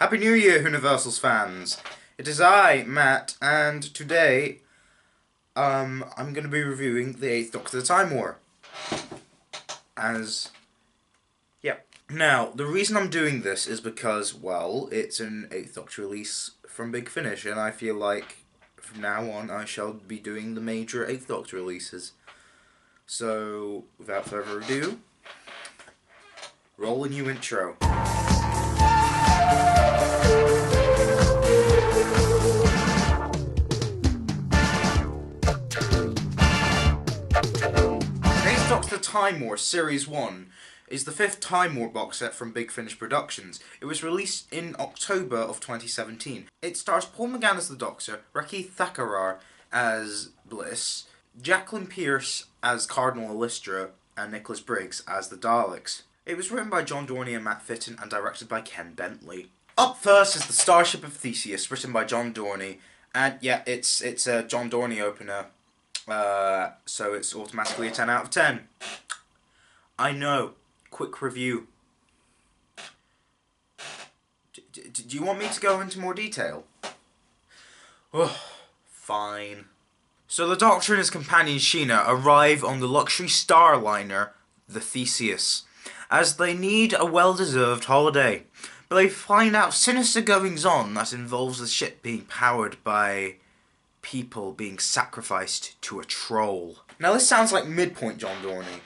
Happy New Year, Universal's fans! It is I, Matt, and today, I'm going to be reviewing the 8th Doctor the Time War. Yeah. Now, the reason I'm doing this is because, well, it's an 8th Doctor release from Big Finish, and I feel like, from now on, I shall be doing the major 8th Doctor releases. So, without further ado, roll a new intro. Doctor Time War Series 1 is the 5th Time War box set from Big Finish Productions. It was released in October of 2017. It stars Paul McGann as the Doctor, Raki Thakrar as Bliss, Jacqueline Pierce as Cardinal Illustra, and Nicholas Briggs as the Daleks. It was written by John Dorney and Matt Fitton and directed by Ken Bentley. Up first is the Starship of Theseus, written by John Dorney, and yeah, it's a John Dorney opener. So it's automatically a 10 out of 10. I know. Quick review. Do you want me to go into more detail? Oh, fine. So the Doctor and his companion Sheena arrive on the luxury starliner, the Theseus, as they need a well-deserved holiday. But they find out sinister goings-on that involves the ship being powered by people being sacrificed to a troll. Now this sounds like midpoint John Dorney.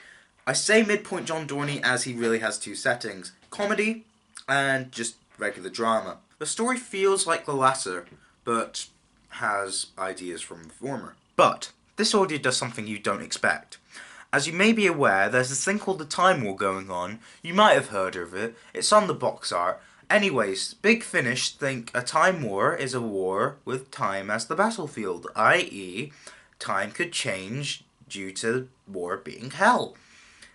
I say midpoint John Dorney as he really has two settings: comedy and just regular drama. The story feels like the latter, but has ideas from the former. But this audio does something you don't expect. As you may be aware, there's this thing called the Time War going on. You might have heard of it. It's on the box art. Anyways, Big Finish think a time war is a war with time as the battlefield, i.e., time could change due to war being hell.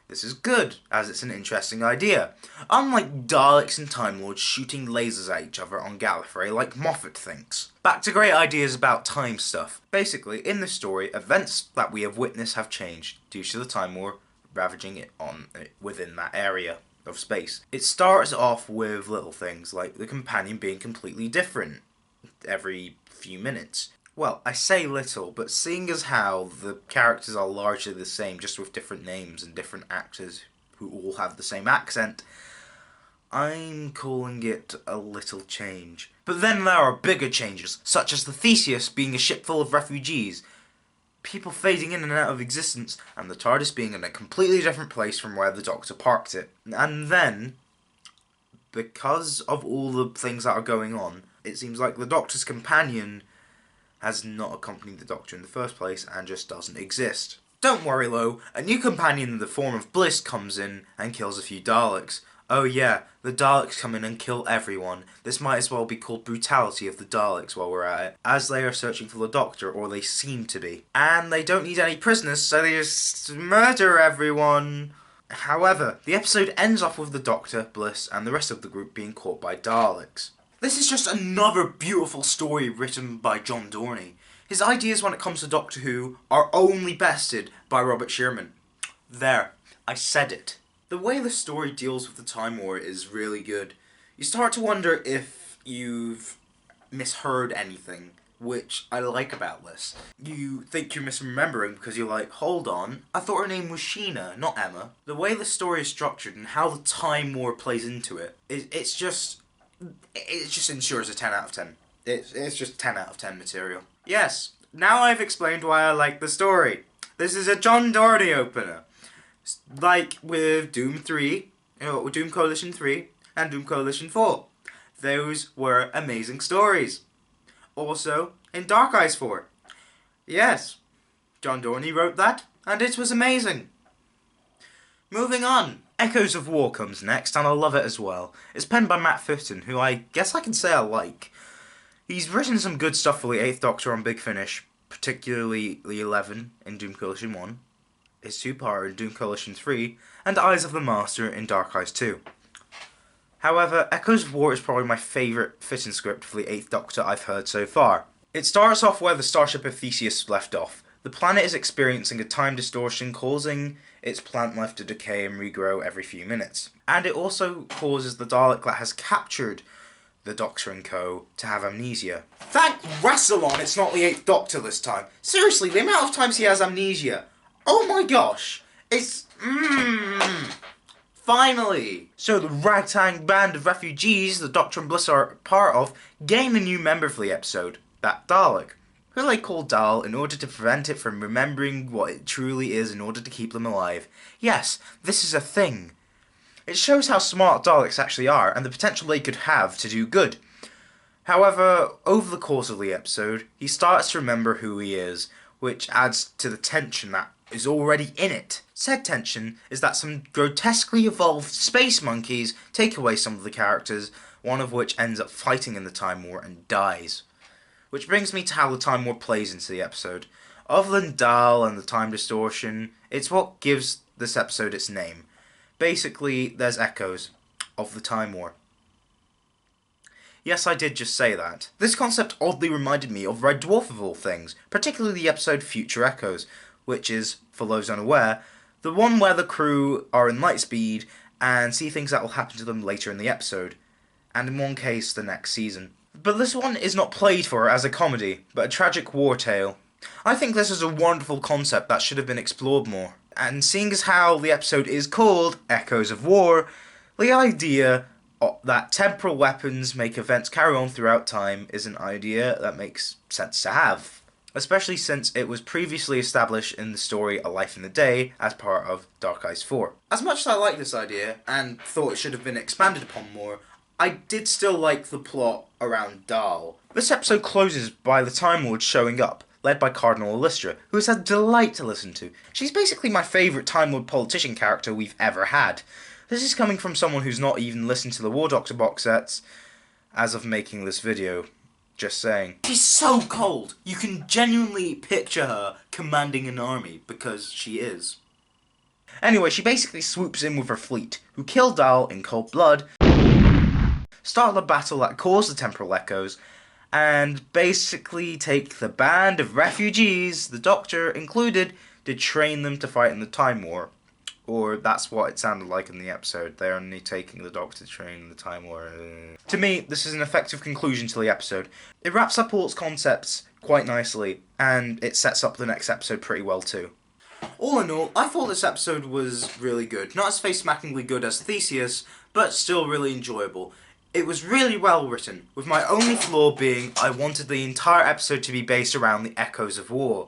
This is good, as it's an interesting idea. Unlike Daleks and Time Lords shooting lasers at each other on Gallifrey like Moffat thinks. Back to great ideas about time stuff. Basically, in the story, events that we have witnessed have changed due to the Time War ravaging it within that area of space. It starts off with little things like the companion being completely different every few minutes. Well, I say little, but seeing as how the characters are largely the same, just with different names and different actors who all have the same accent, I'm calling it a little change. But then there are bigger changes, such as the Theseus being a ship full of refugees, people fading in and out of existence, and the TARDIS being in a completely different place from where the Doctor parked it. And then, because of all the things that are going on, it seems like the Doctor's companion has not accompanied the Doctor in the first place and just doesn't exist. Don't worry though, a new companion in the form of Bliss comes in and kills a few Daleks. Oh yeah, the Daleks come in and kill everyone. This might as well be called Brutality of the Daleks while we're at it, as they are searching for the Doctor, or they seem to be. And they don't need any prisoners, so they just murder everyone. However, the episode ends off with the Doctor, Bliss, and the rest of the group being caught by Daleks. This is just another beautiful story written by John Dorney. His ideas when it comes to Doctor Who are only bested by Robert Shearman. There, I said it. The way the story deals with the Time War is really good. You start to wonder if you've misheard anything, which I like about this. You think you're misremembering because you're like, hold on, I thought her name was Sheena, not Emma. The way the story is structured and how the Time War plays into it, it just ensures a 10 out of 10. It's just 10 out of 10 material. Yes, now I've explained why I like the story. This is a John Dorney opener. Like with Doom 3, Doom Coalition 3, and Doom Coalition 4. Those were amazing stories. Also, in Dark Eyes 4. Yes, John Dorney wrote that, and it was amazing. Moving on. Echoes of War comes next, and I love it as well. It's penned by Matt Fitton, who I guess I can say I like. He's written some good stuff for the 8th Doctor on Big Finish, particularly the 11 in Doom Coalition 1, his two-parter in Doom Coalition 3, and Eyes of the Master in Dark Eyes 2. However, Echoes of War is probably my favourite Fitton script for the 8th Doctor I've heard so far. It starts off where the Starship of Theseus left off. The planet is experiencing a time distortion, causing its plant life to decay and regrow every few minutes. And it also causes the Dalek that has captured the Doctor and co. to have amnesia. Thank Rassilon it's not the 8th Doctor this time. Seriously, the amount of times he has amnesia. Oh my gosh. It's... Finally! So the ragtag band of refugees the Doctor and Bliss are part of gain a new member for the episode, that Dalek, who they call Dal in order to prevent it from remembering what it truly is in order to keep them alive. Yes, this is a thing. It shows how smart Daleks actually are and the potential they could have to do good. However, over the course of the episode, he starts to remember who he is, which adds to the tension that is already in it. Said tension is that some grotesquely evolved space monkeys take away some of the characters, one of which ends up fighting in the Time War and dies. Which brings me to how the Time War plays into the episode. Other than Dal and the time distortion, it's what gives this episode its name. Basically, there's echoes of the Time War. Yes, I did just say that. This concept oddly reminded me of Red Dwarf of all things, particularly the episode Future Echoes, which is, for those unaware, the one where the crew are in light speed and see things that will happen to them later in the episode, and in one case, the next season. But this one is not played for as a comedy, but a tragic war tale. I think this is a wonderful concept that should have been explored more. And seeing as how the episode is called Echoes of War, the idea that temporal weapons make events carry on throughout time is an idea that makes sense to have. Especially since it was previously established in the story A Life in a Day as part of Dark Eyes 4. As much as I like this idea, and thought it should have been expanded upon more, I did still like the plot around Dal. This episode closes by the Time Lord showing up, led by Cardinal Illustra, who is a delight to listen to. She's basically my favourite Time Lord politician character we've ever had. This is coming from someone who's not even listened to the War Doctor box sets as of making this video. Just saying. She's so cold. You can genuinely picture her commanding an army, because she is. Anyway, she basically swoops in with her fleet, who kill Dal in cold blood, start the battle that caused the temporal echoes, and basically take the band of refugees, the Doctor included, to train them to fight in the Time War. Or that's what it sounded like in the episode. They're only taking the Doctor to train in the Time War. To me, this is an effective conclusion to the episode. It wraps up all its concepts quite nicely, and it sets up the next episode pretty well too. All in all, I thought this episode was really good. Not as face-smackingly good as Theseus, but still really enjoyable. It was really well written, with my only flaw being I wanted the entire episode to be based around the echoes of war.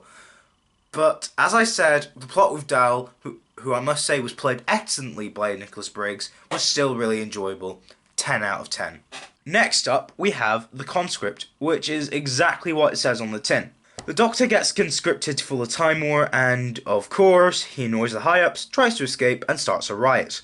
But, as I said, the plot with Dal, who I must say was played excellently by Nicholas Briggs, was still really enjoyable. 10 out of 10. Next up, we have the conscript, which is exactly what it says on the tin. The Doctor gets conscripted for the Time War, and, of course, he annoys the high-ups, tries to escape, and starts a riot.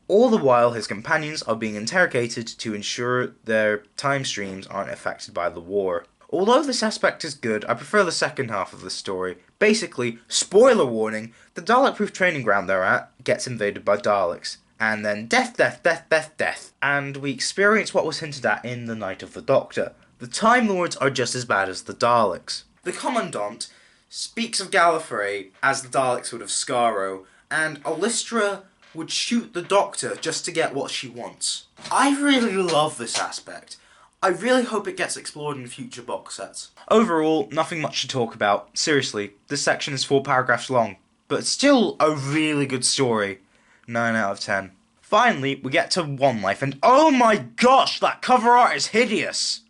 All the while, his companions are being interrogated to ensure their time streams aren't affected by the war. Although this aspect is good, I prefer the second half of the story. Basically, spoiler warning, the Dalek-proof training ground they're at gets invaded by Daleks. And then death, death, death, death, death. And we experience what was hinted at in The Night of the Doctor. The Time Lords are just as bad as the Daleks. The Commandant speaks of Gallifrey as the Daleks would of Skaro, and Illustra would shoot the Doctor just to get what she wants. I really love this aspect. I really hope it gets explored in future box sets. Overall, nothing much to talk about. Seriously, this section is 4 paragraphs long, but it's still a really good story. 9 out of 10. Finally, we get to One Life, and oh my gosh, that cover art is hideous!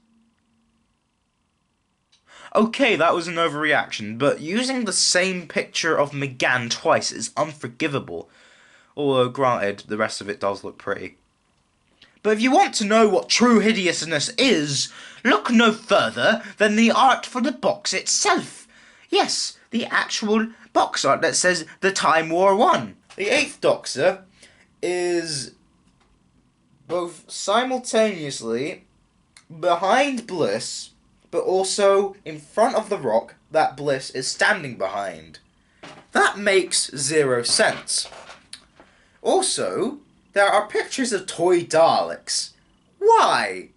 Okay, that was an overreaction, but using the same picture of McGann twice is unforgivable. Although, granted, the rest of it does look pretty. But if you want to know what true hideousness is, look no further than the art for the box itself. Yes, the actual box art that says The Time War won. The 8th Doctor is both simultaneously behind Bliss, but also in front of the rock that Bliss is standing behind. That makes 0 sense. Also, there are pictures of toy Daleks. Why?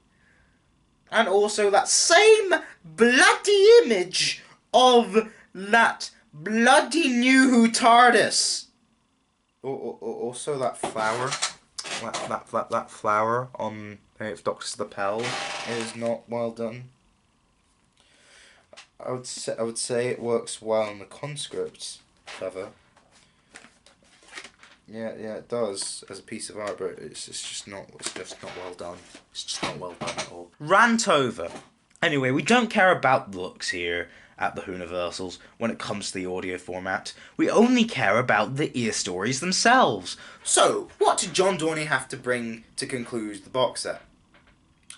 And also that same bloody image of that bloody New Who TARDIS. Also that flower. That flower on Eighth Doctor's lapel is not well done. I would say it works well in the conscripts cover. Yeah, it does as a piece of art, but it's just not well done. It's just not well done at all. Rant over. Anyway, we don't care about looks here at the Universals when it comes to the audio format. We only care about the ear stories themselves. So, what did John Dorney have to bring to conclude the box set?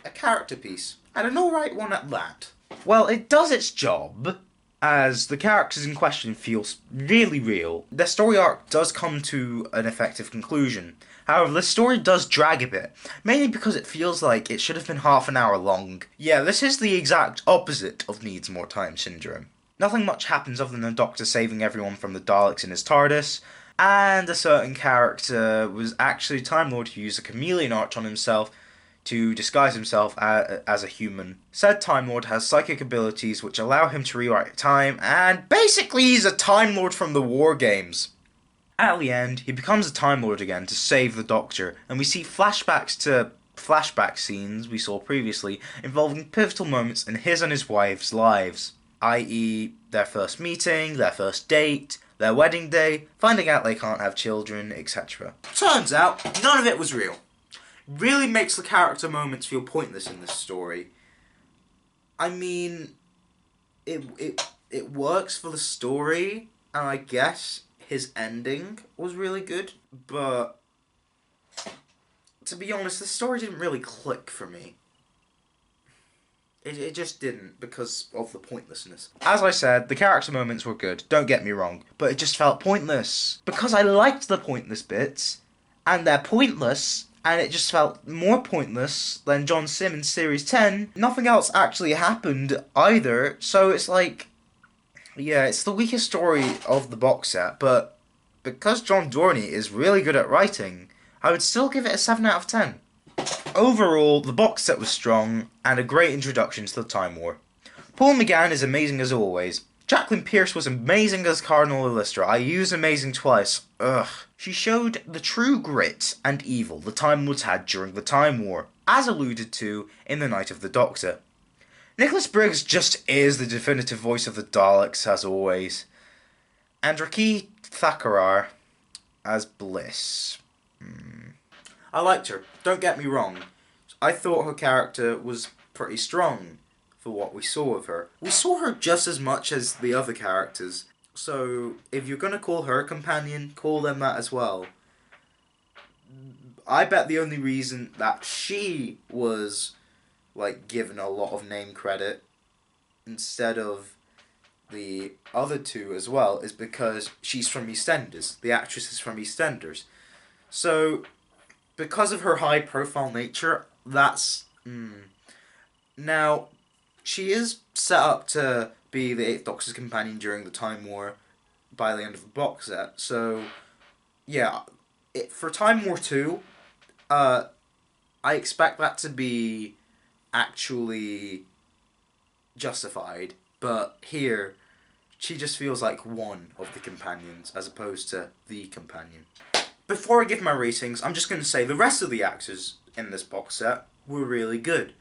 A character piece, and an alright one at that. Well, it does its job, as the characters in question feel really real. Their story arc does come to an effective conclusion. However, the story does drag a bit, mainly because it feels like it should have been half an hour long. Yeah, this is the exact opposite of Needs More Time syndrome. Nothing much happens other than the Doctor saving everyone from the Daleks in his TARDIS, and a certain character was actually Time Lord who used a chameleon arch on himself to disguise himself as a human. Said Time Lord has psychic abilities which allow him to rewrite time, and basically he's a Time Lord from the War Games. At the end, he becomes a Time Lord again to save the Doctor, and we see flashbacks to flashback scenes we saw previously involving pivotal moments in his and his wife's lives, i.e. their first meeting, their first date, their wedding day, finding out they can't have children, etc. Turns out, none of it was real. Really makes the character moments feel pointless in this story. I mean, it works for the story, and I guess his ending was really good, but to be honest, the story didn't really click for me. It just didn't, because of the pointlessness. As I said, the character moments were good, don't get me wrong, but it just felt pointless. Because I liked the pointless bits, and they're pointless, and it just felt more pointless than John Simmons' Series 10. Nothing else actually happened either, so it's like, yeah, it's the weakest story of the box set, but because John Dorney is really good at writing, I would still give it a 7 out of 10. Overall, the box set was strong, and a great introduction to the Time War. Paul McGann is amazing as always. Jacqueline Pearce was amazing as Cardinal Illustra. I use amazing twice. Ugh. She showed the true grit and evil the Time Lords had during the Time War, as alluded to in The Night of the Doctor. Nicholas Briggs just is the definitive voice of the Daleks, as always. And Rakhi Thakrar as Bliss. I liked her, don't get me wrong. I thought her character was pretty strong for what we saw of her. We saw her just as much as the other characters, so if you're going to call her a companion, call them that as well. I bet the only reason that she was given a lot of name credit instead of the other two as well is because she's from EastEnders. The actress is from EastEnders. So, because of her high profile nature, that's... Now, she is set up to be the Eighth Doctor's companion during the Time War by the end of the box set. So, yeah, for Time War 2, I expect that to be actually justified. But here, she just feels like one of the companions as opposed to the companion. Before I give my ratings, I'm just going to say the rest of the actors in this box set were really good.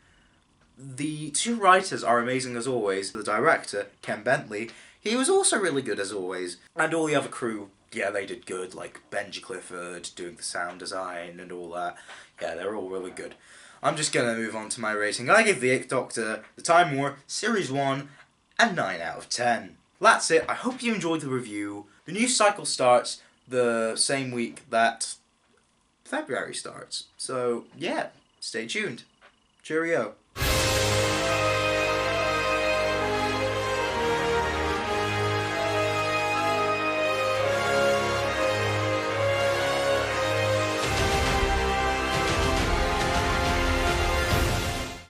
The two writers are amazing as always. The director, Ken Bentley, he was also really good as always. And all the other crew, yeah, they did good, like Benji Clifford doing the sound design and all that. Yeah, they're all really good. I'm just going to move on to my rating. I give the Eighth Doctor, The Time War, Series 1, a 9 out of 10. That's it. I hope you enjoyed the review. The new cycle starts the same week that February starts. So, yeah, stay tuned. Cheerio.